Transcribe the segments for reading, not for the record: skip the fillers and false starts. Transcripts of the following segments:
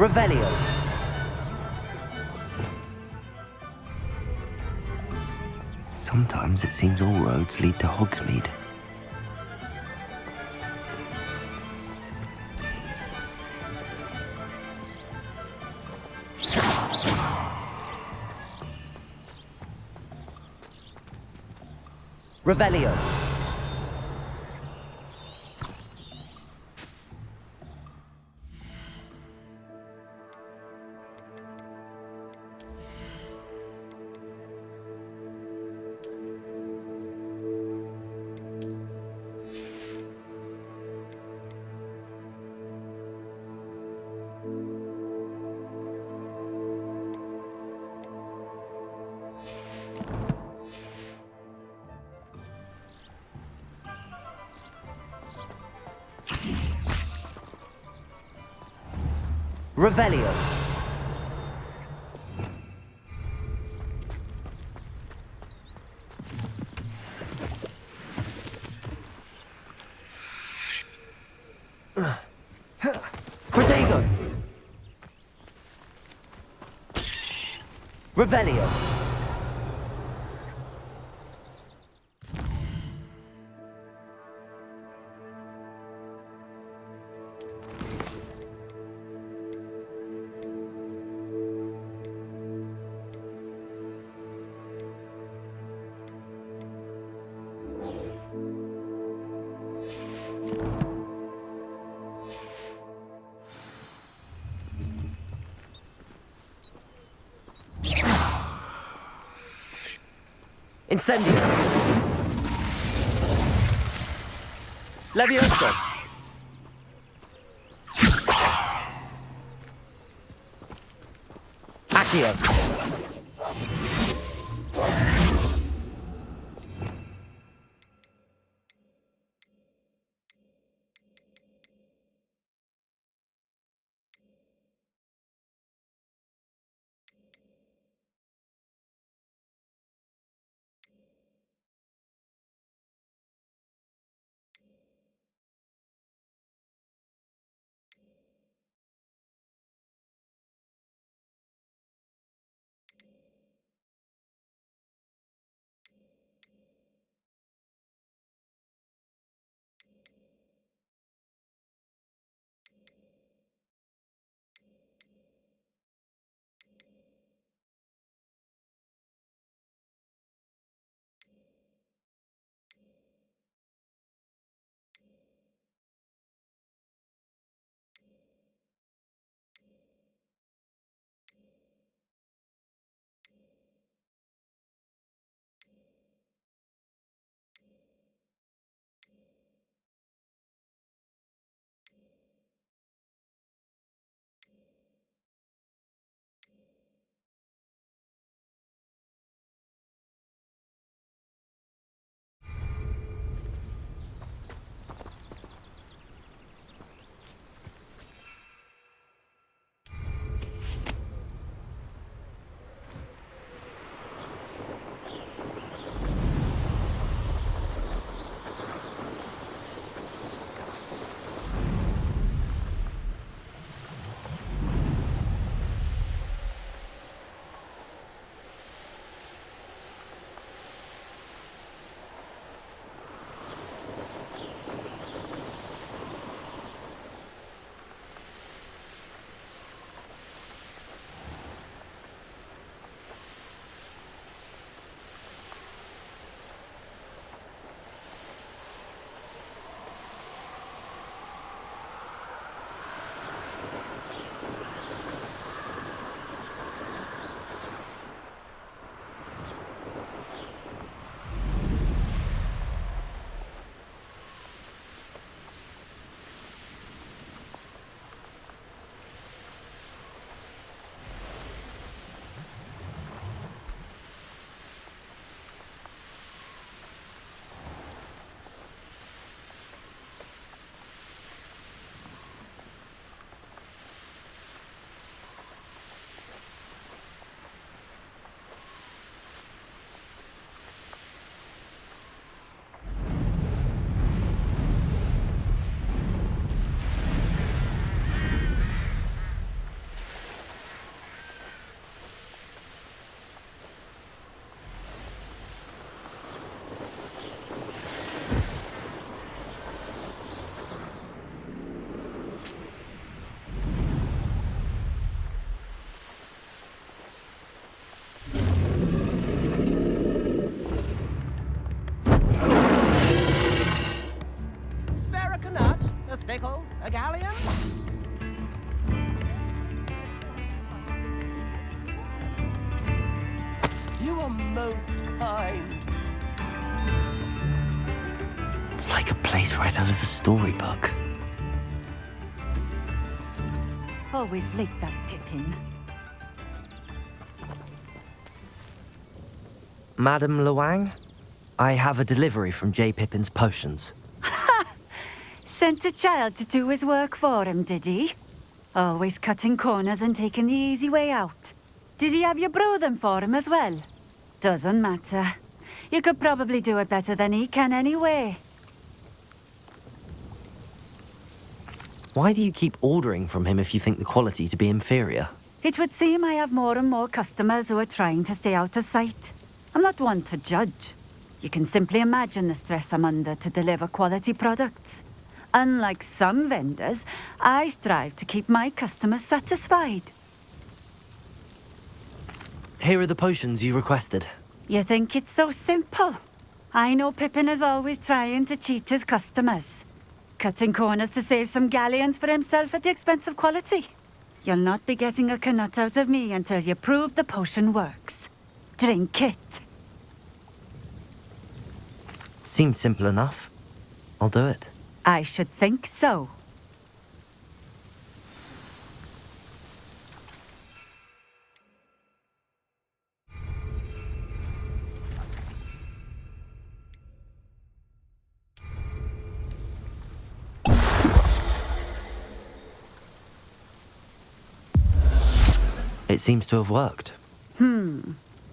Revelio. Sometimes it seems all roads lead to Hogsmeade. Revelio. Revelio. Protego. Revelio. Incendio. Levioso. Accio. most kind. It's like a place right out of a storybook. Always like that Pippin. Madam Luang, I have a delivery from J. Pippin's potions. Sent a child to do his work for him, did he? Always cutting corners and taking the easy way out. Did he have you brew them for him as well? Doesn't matter. You could probably do it better than he can anyway. Why do you keep ordering from him if you think the quality to be inferior? It would seem I have more and more customers who are trying to stay out of sight. I'm not one to judge. You can simply imagine the stress I'm under to deliver quality products. Unlike some vendors, I strive to keep my customers satisfied. Here are the potions you requested. You think it's so simple? I know Pippin is always trying to cheat his customers. Cutting corners to save some galleons for himself at the expense of quality. You'll not be getting a canut out of me until you prove the potion works. Drink it. Seems simple enough. I'll do it. I should think so. It seems to have worked.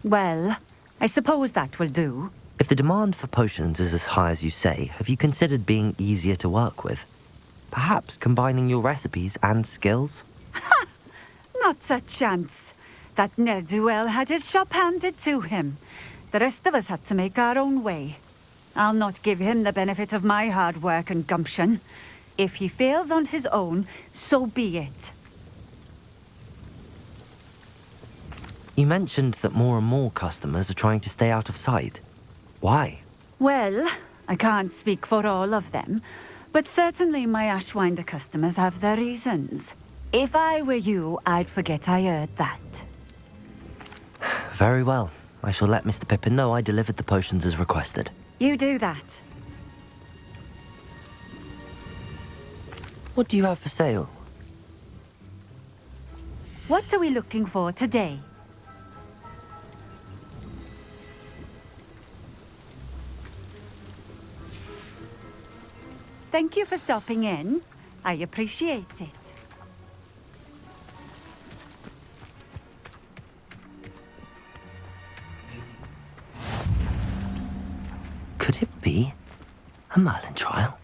Well, I suppose that will do. If the demand for potions is as high as you say, have you considered being easier to work with? Perhaps combining your recipes and skills? Not a chance. That ne'er-do-well had his shop handed to him. The rest of us had to make our own way. I'll not give him the benefit of my hard work and gumption. If he fails on his own, so be it. You mentioned that more and more customers are trying to stay out of sight. Why? Well, I can't speak for all of them, but certainly my Ashwinder customers have their reasons. If I were you, I'd forget I heard that. Very well. I shall let Mr. Pippin know I delivered the potions as requested. You do that. What do you have for sale? What are we looking for today? Thank you for stopping in. I appreciate it. Could it be a Merlin trial?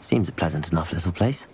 Seems a pleasant enough little place.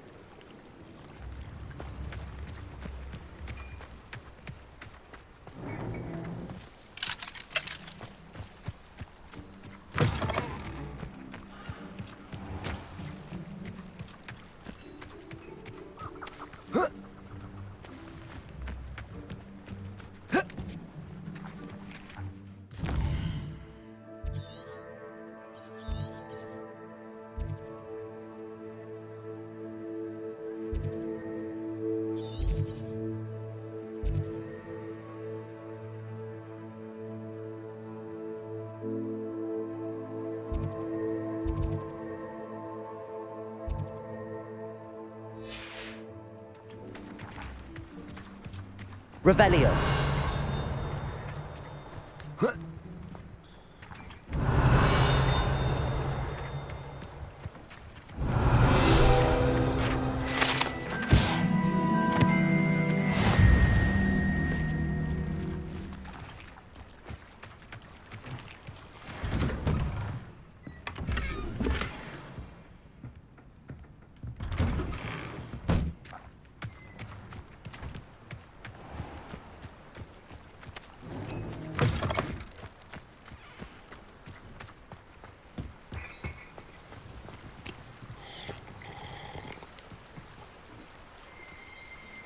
Revelio.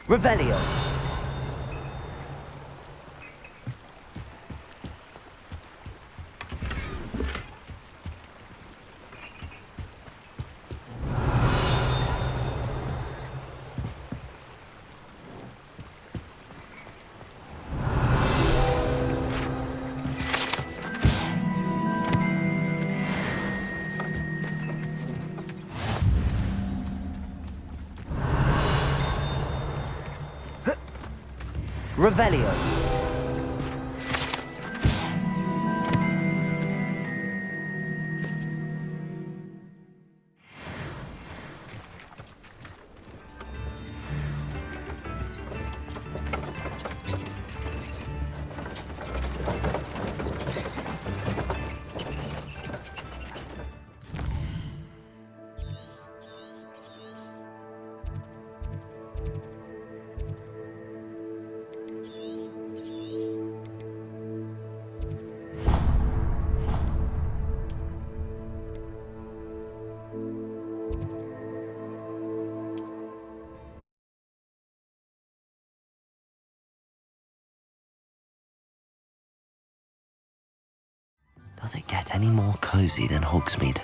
Revelio. Revelio. Does it get any more cozy than Hogsmeade?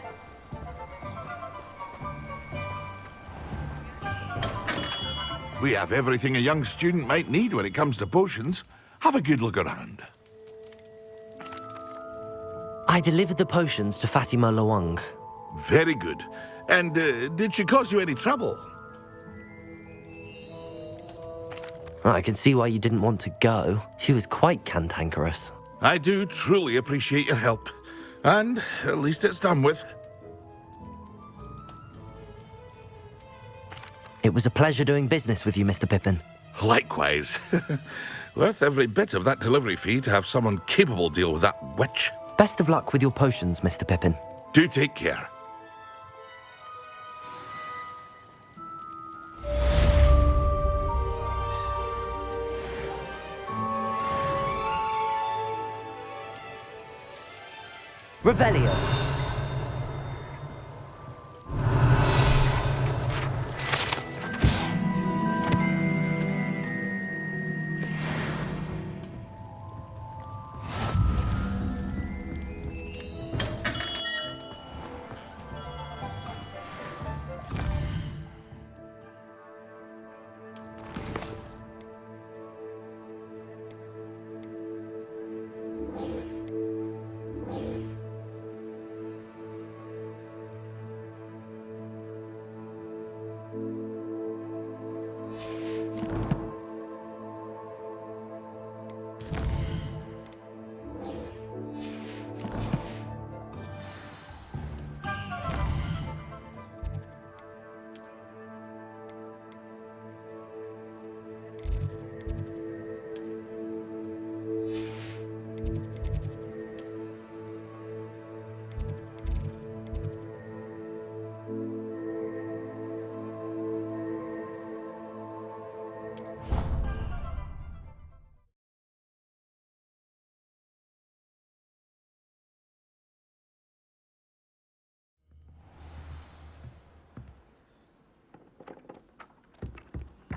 We have everything a young student might need when it comes to potions. Have a good look around. I delivered the potions to Fatima Loang. Very good. And did she cause you any trouble? I can see why you didn't want to go. She was quite cantankerous. I do truly appreciate your help. And at least it's done with. It was a pleasure doing business with you, Mr. Pippin. Likewise. Worth every bit of that delivery fee to have someone capable deal with that witch. Best of luck with your potions, Mr. Pippin. Do take care. Revelio.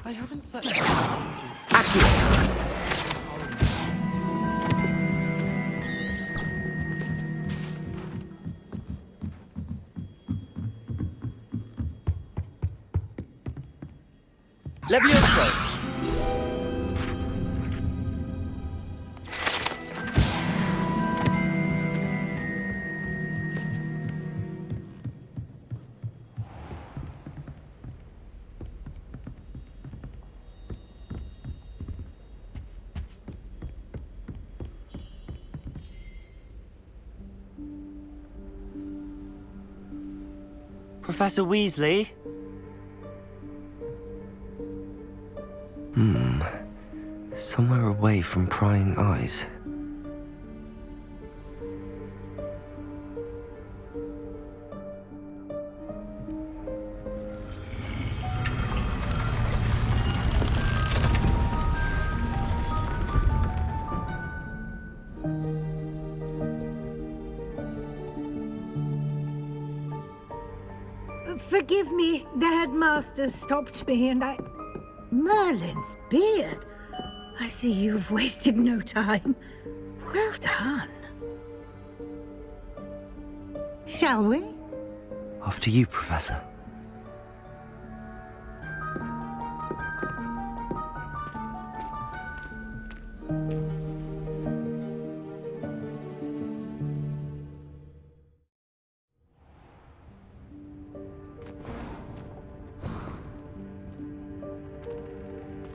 I haven't slept. Levioso. Professor Weasley? Somewhere away from prying eyes. Forgive me, the headmaster stopped me and I... Merlin's beard. I see you've wasted no time. Well done. Shall we? After you, Professor.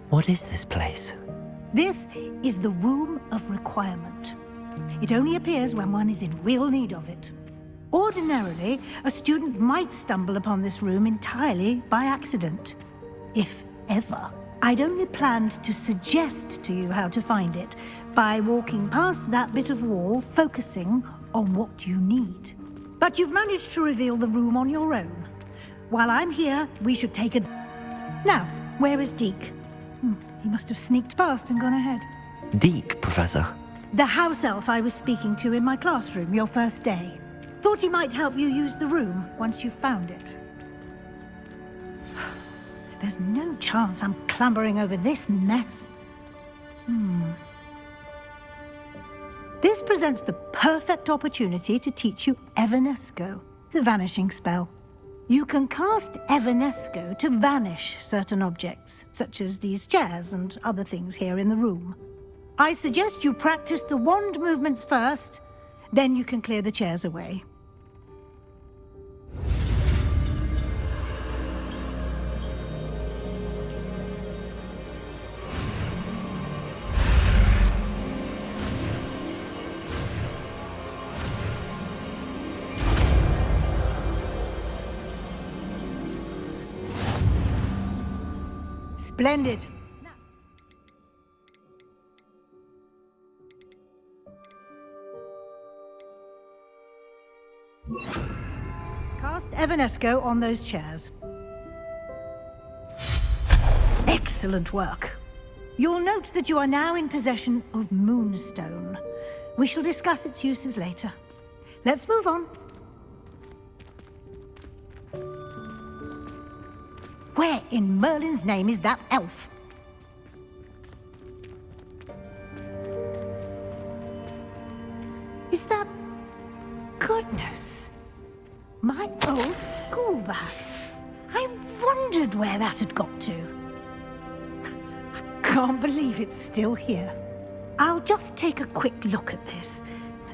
What is this place? This is the Room of Requirement. It only appears when one is in real need of it. Ordinarily, a student might stumble upon this room entirely by accident. If ever. I'd only planned to suggest to you how to find it by walking past that bit of wall, focusing on what you need. But you've managed to reveal the room on your own. While I'm here, we should take it. Now, where is Deke? He must have sneaked past and gone ahead. Deke, Professor. The house elf I was speaking to in my classroom your first day. Thought he might help you use the room once you've found it. There's no chance I'm clambering over this mess. This presents the perfect opportunity to teach you Evanesco, the vanishing spell. You can cast Evanesco to vanish certain objects, such as these chairs and other things here in the room. I suggest you practice the wand movements first, then you can clear the chairs away. Splendid. Cast Evanesco on those chairs. Excellent work. You'll note that you are now in possession of Moonstone. We shall discuss its uses later. Let's move on. Where in Merlin's name is that elf? Is that... Goodness. My old school bag. I wondered where that had got to. I can't believe it's still here. I'll just take a quick look at this.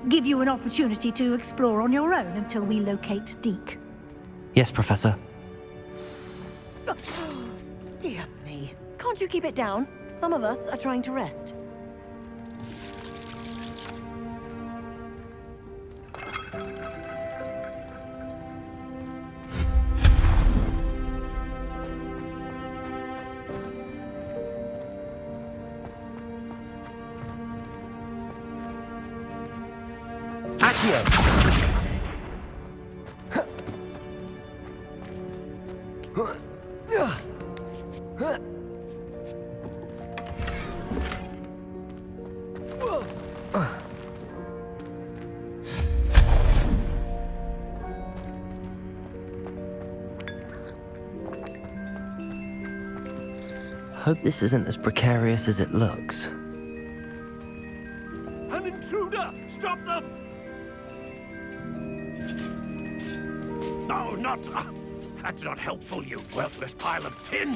Give you an opportunity to explore on your own until we locate Deke. Yes, Professor. Dear me. Can't you keep it down? Some of us are trying to rest. Hope this isn't as precarious as it looks. An intruder! Stop them! No, not... that's not helpful, you worthless pile of tin!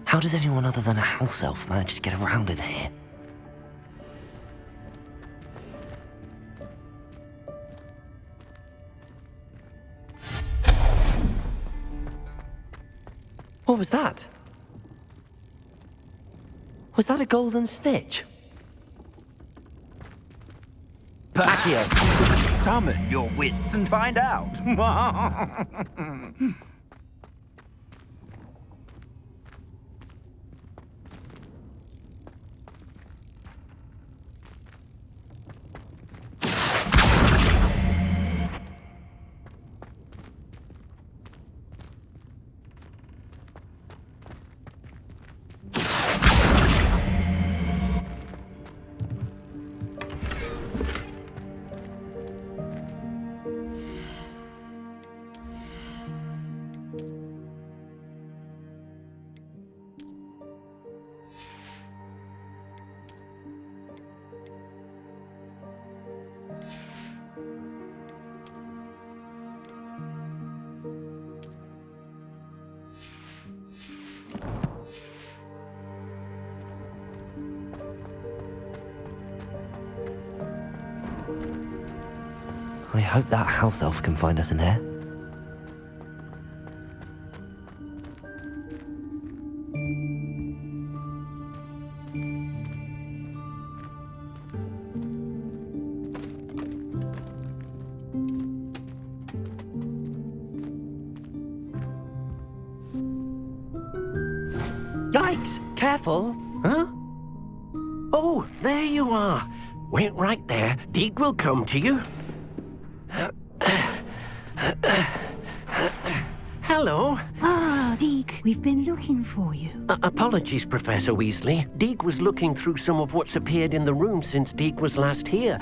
How does anyone other than a house elf manage to get around in here? What was that? Was that a golden stitch? Summon your wits and find out. I hope that house elf can find us in here. Yikes! Careful! Huh? Oh, there you are. Wait right there. Deek will come to you. Hello. Ah, Deke, we've been looking for you. Apologies, Professor Weasley. Deek was looking through some of what's appeared in the room since Deek was last here.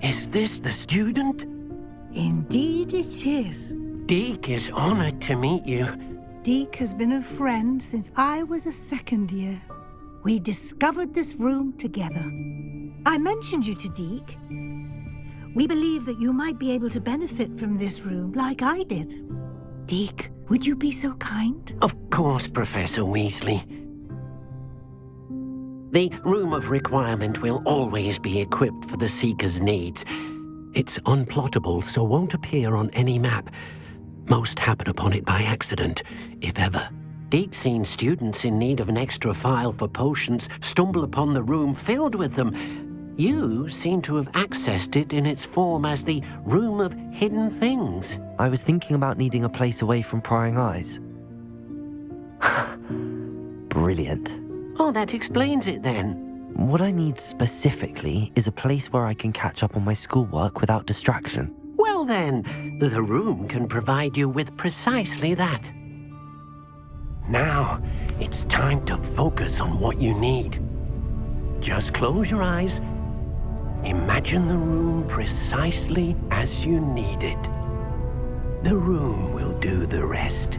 Is this the student? Indeed it is. Deek is honored to meet you. Deke has been a friend since I was a second year. We discovered this room together. I mentioned you to Deke. We believe that you might be able to benefit from this room like I did. Deke, would you be so kind? Of course, Professor Weasley. The Room of Requirement will always be equipped for the Seeker's needs. It's unplottable, so won't appear on any map. Most happen upon it by accident, if ever. Deke's seen students in need of an extra file for potions stumble upon the room filled with them. You seem to have accessed it in its form as the Room of Hidden Things. I was thinking about needing a place away from prying eyes. Brilliant. Oh, that explains it then. What I need specifically is a place where I can catch up on my schoolwork without distraction. Well then, the room can provide you with precisely that. Now, it's time to focus on what you need. Just close your eyes. Imagine the room precisely as you need it. The room will do the rest.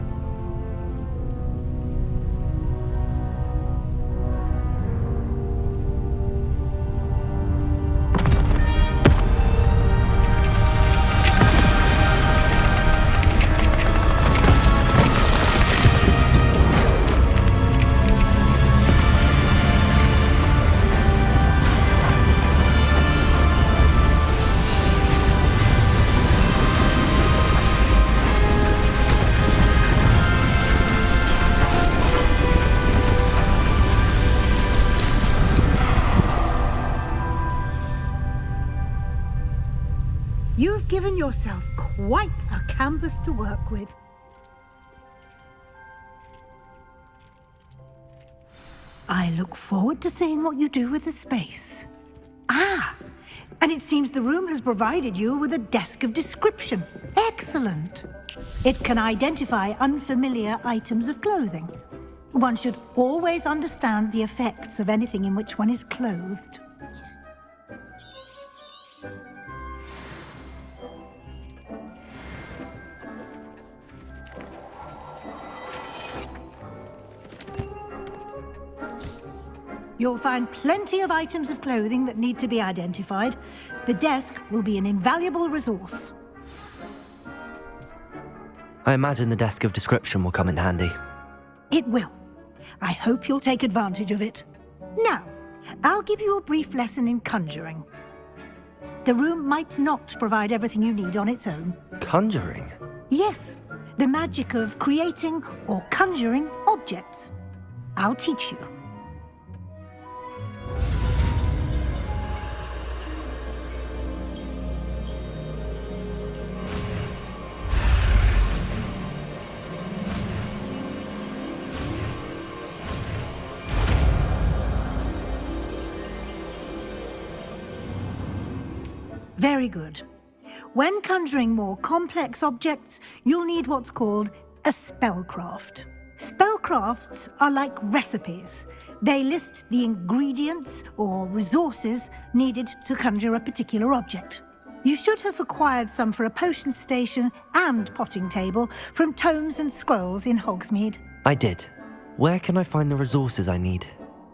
You've given yourself quite a canvas to work with. I look forward to seeing what you do with the space. Ah, and it seems the room has provided you with a desk of description. Excellent. It can identify unfamiliar items of clothing. One should always understand the effects of anything in which one is clothed. You'll find plenty of items of clothing that need to be identified. The desk will be an invaluable resource. I imagine the desk of description will come in handy. It will. I hope you'll take advantage of it. Now, I'll give you a brief lesson in conjuring. The room might not provide everything you need on its own. Conjuring? Yes, the magic of creating or conjuring objects. I'll teach you. Very good. When conjuring more complex objects, you'll need what's called a spellcraft. Spellcrafts are like recipes. They list the ingredients or resources needed to conjure a particular object. You should have acquired some for a potion station and potting table from tomes and scrolls in Hogsmeade. I did. Where can I find the resources I need?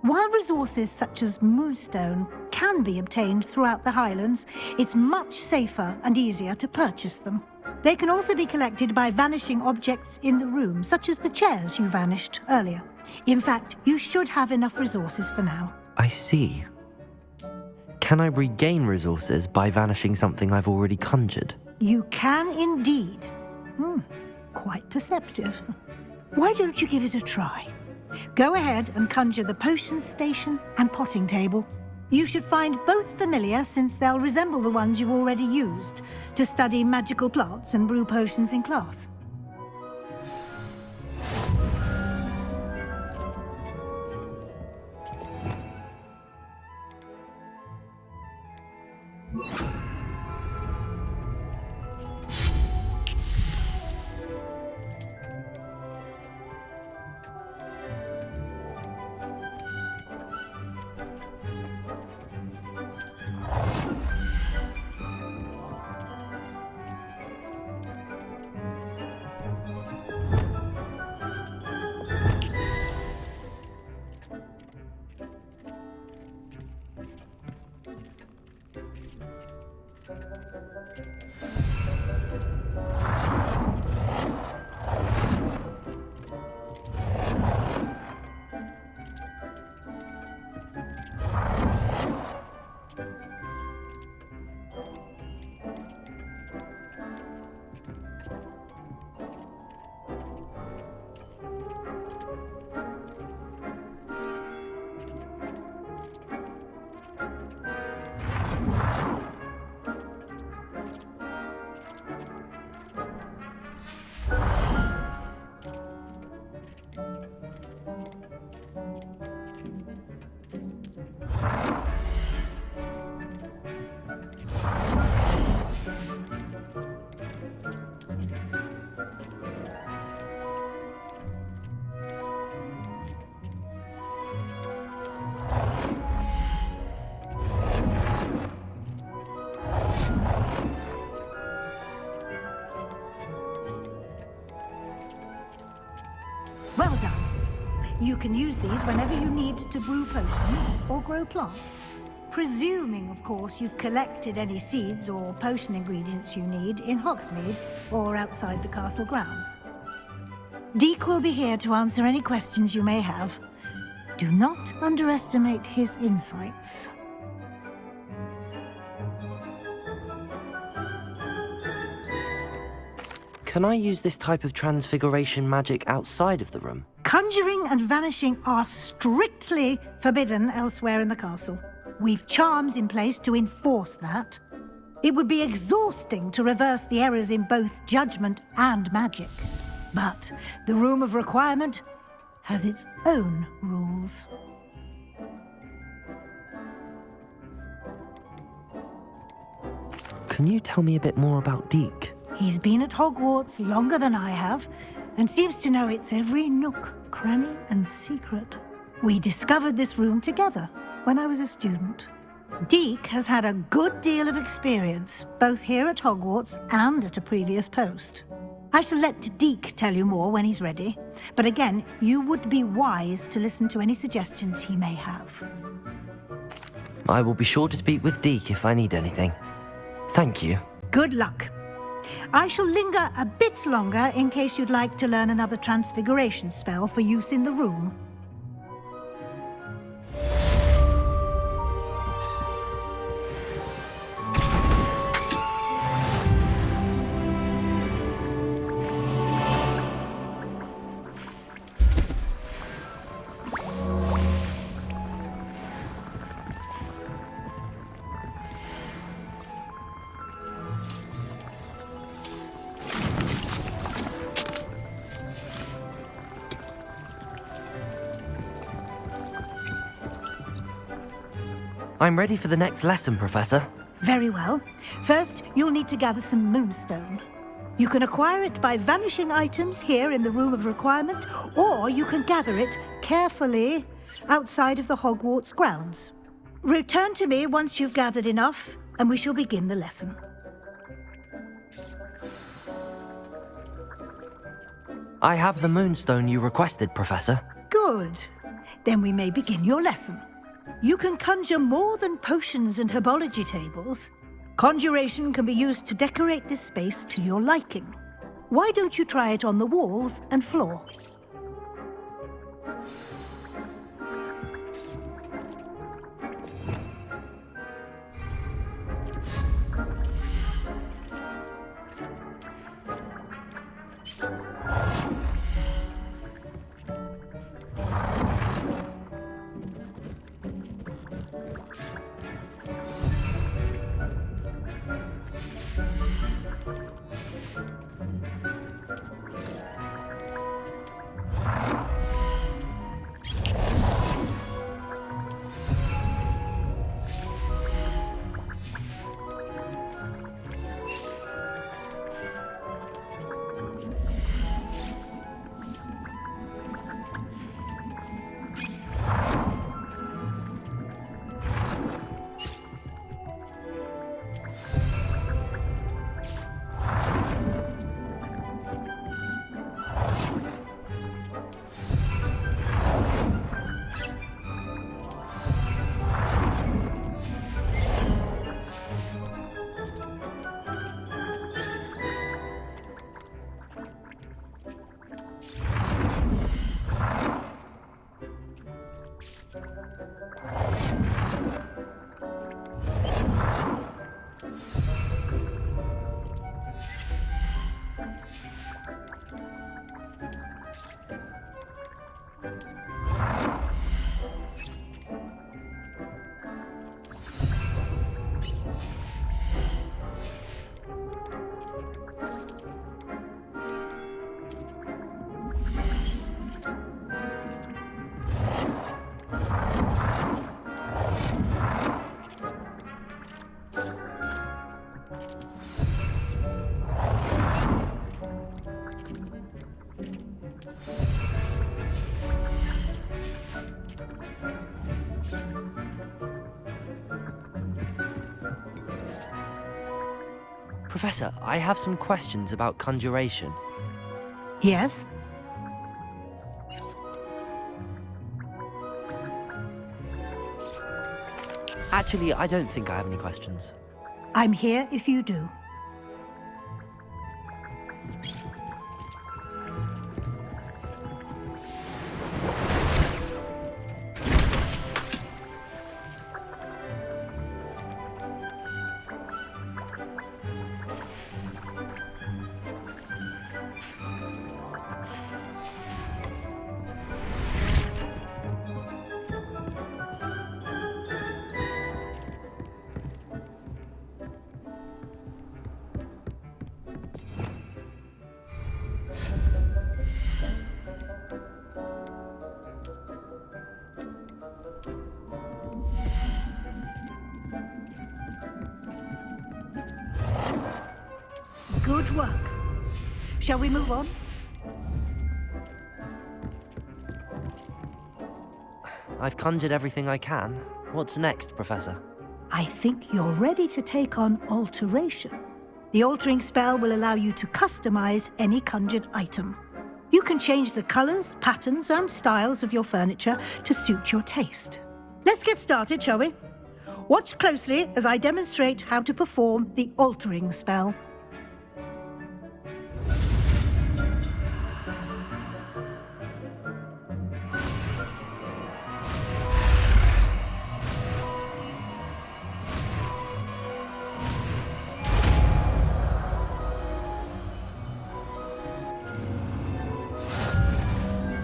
While resources such as moonstone can be obtained throughout the Highlands, it's much safer and easier to purchase them. They can also be collected by vanishing objects in the room, such as the chairs you vanished earlier. In fact, you should have enough resources for now. I see. Can I regain resources by vanishing something I've already conjured? You can indeed. Quite perceptive. Why don't you give it a try? Go ahead and conjure the potions station and potting table. You should find both familiar, since they'll resemble the ones you've already used to study magical plants and brew potions in class. Well done. You can use these whenever you need to brew potions or grow plants. Presuming, of course, you've collected any seeds or potion ingredients you need in Hogsmeade or outside the castle grounds. Deek will be here to answer any questions you may have. Do not underestimate his insights. Can I use this type of transfiguration magic outside of the room? Conjuring and vanishing are strictly forbidden elsewhere in the castle. We've charms in place to enforce that. It would be exhausting to reverse the errors in both judgment and magic. But the Room of Requirement has its own rules. Can you tell me a bit more about Deek? He's been at Hogwarts longer than I have, and seems to know its every nook, cranny, and secret. We discovered this room together when I was a student. Deek has had a good deal of experience, both here at Hogwarts and at a previous post. I shall let Deek tell you more when he's ready, but again, you would be wise to listen to any suggestions he may have. I will be sure to speak with Deek if I need anything. Thank you. Good luck. I shall linger a bit longer in case you'd like to learn another transfiguration spell for use in the room. I'm ready for the next lesson, Professor. Very well. First, you'll need to gather some moonstone. You can acquire it by vanishing items here in the Room of Requirement, or you can gather it carefully outside of the Hogwarts grounds. Return to me once you've gathered enough, and we shall begin the lesson. I have the moonstone you requested, Professor. Good. Then we may begin your lesson. You can conjure more than potions and herbology tables. Conjuration can be used to decorate this space to your liking. Why don't you try it on the walls and floor? Professor, I have some questions about conjuration. Yes? Actually, I don't think I have any questions. I'm here if you do. Good work. Shall we move on? I've conjured everything I can. What's next, Professor? I think you're ready to take on alteration. The altering spell will allow you to customize any conjured item. You can change the colors, patterns, and styles of your furniture to suit your taste. Let's get started, shall we? Watch closely as I demonstrate how to perform the altering spell.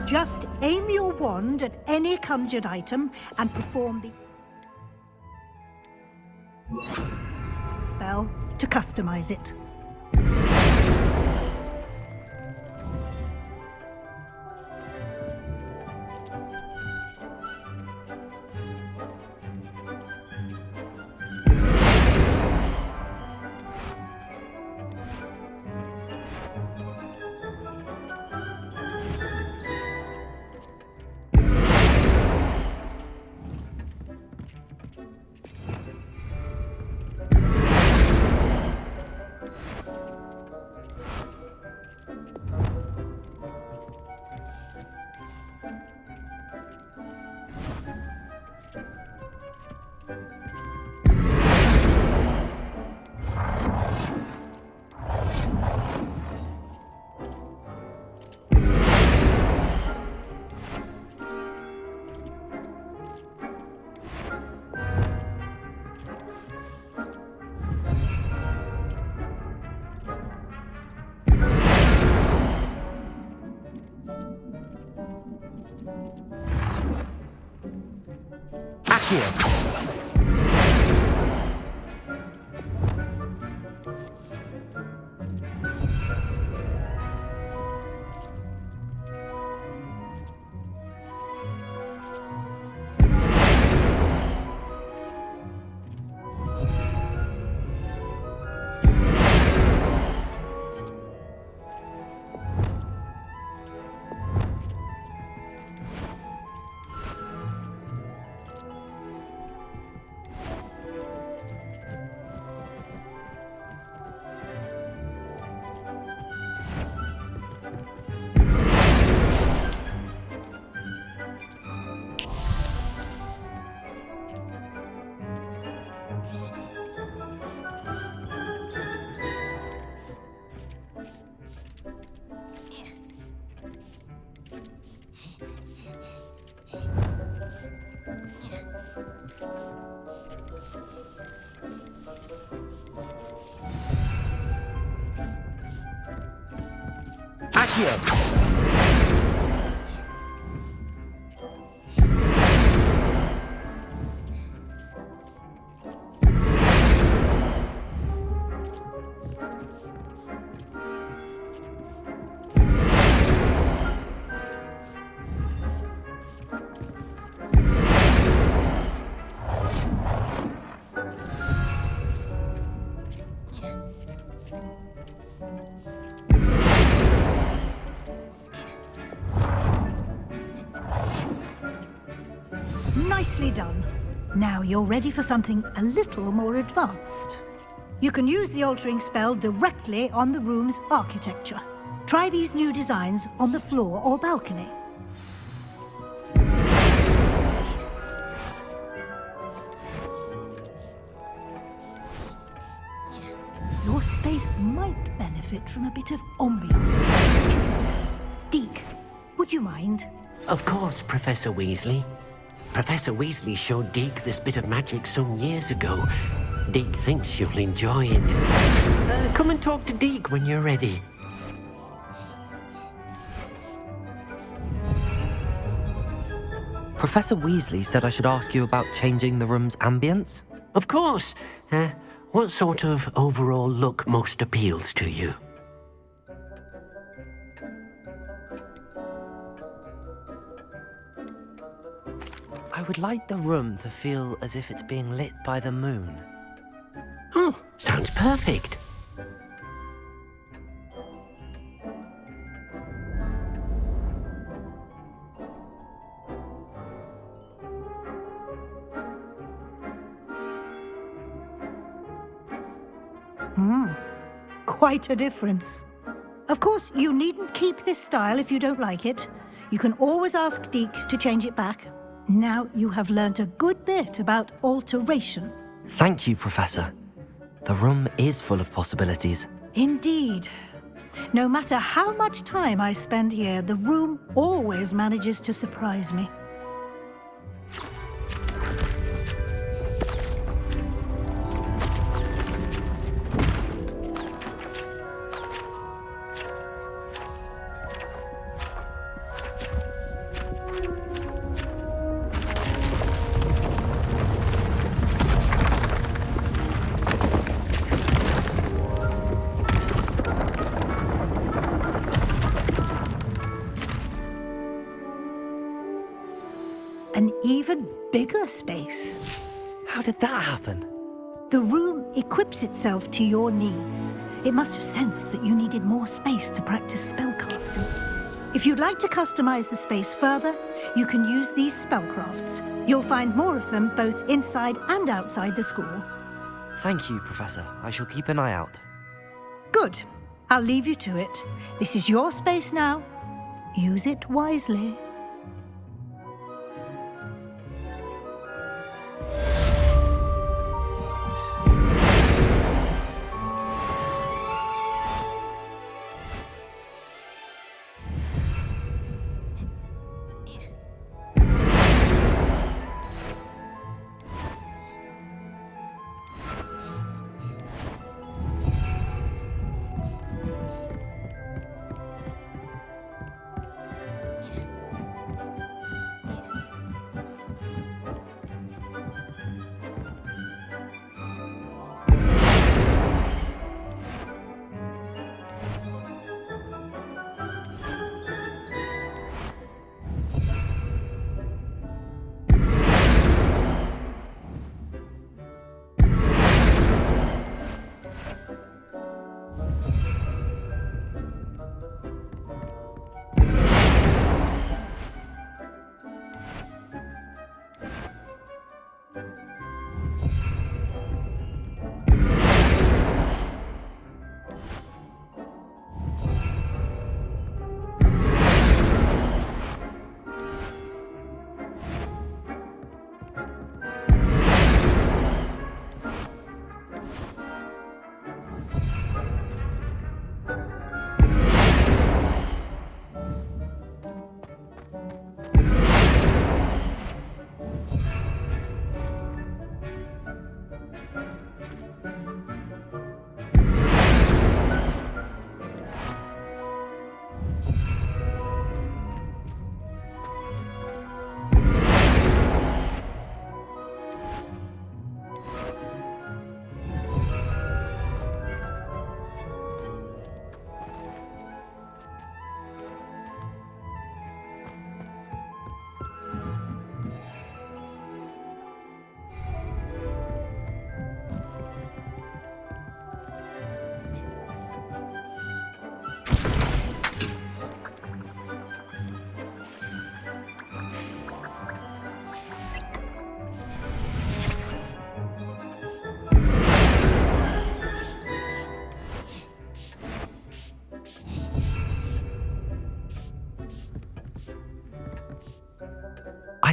Just aim your wand at any conjured item and perform the spell to customize it. Nicely done. Now you're ready for something a little more advanced. You can use the altering spell directly on the room's architecture. Try these new designs on the floor or balcony. Your space might benefit from a bit of ambiance. Deke, would you mind? Of course, Professor Weasley. Professor Weasley showed Deke this bit of magic some years ago. Deke thinks you'll enjoy it. Come and talk to Deke when you're ready. Professor Weasley said I should ask you about changing the room's ambience. Of course. What sort of overall look most appeals to you? I would like the room to feel as if it's being lit by the moon. Oh, sounds perfect. Quite a difference. Of course, you needn't keep this style if you don't like it. You can always ask Deke to change it back. Now you have learnt a good bit about alteration. Thank you, Professor. The room is full of possibilities. Indeed. No matter how much time I spend here, the room always manages to surprise me. An even bigger space. How did that happen? The room equips itself to your needs. It must have sensed that you needed more space to practice spellcasting. If you'd like to customize the space further, you can use these spellcrafts. You'll find more of them both inside and outside the school. Thank you, Professor. I shall keep an eye out. Good. I'll leave you to it. This is your space now. Use it wisely.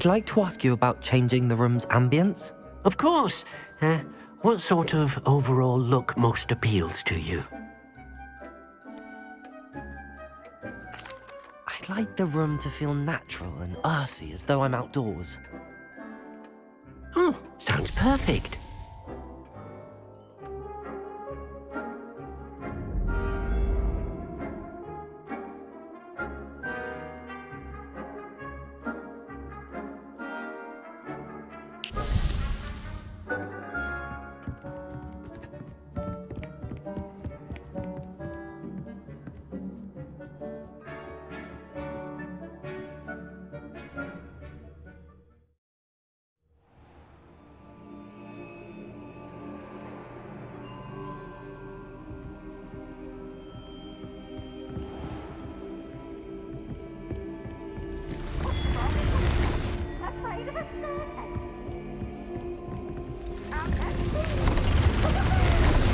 like to ask you about changing the room's ambience. Of course. What sort of overall look most appeals to you? I'd like the room to feel natural and earthy, as though I'm outdoors. Oh, sounds perfect.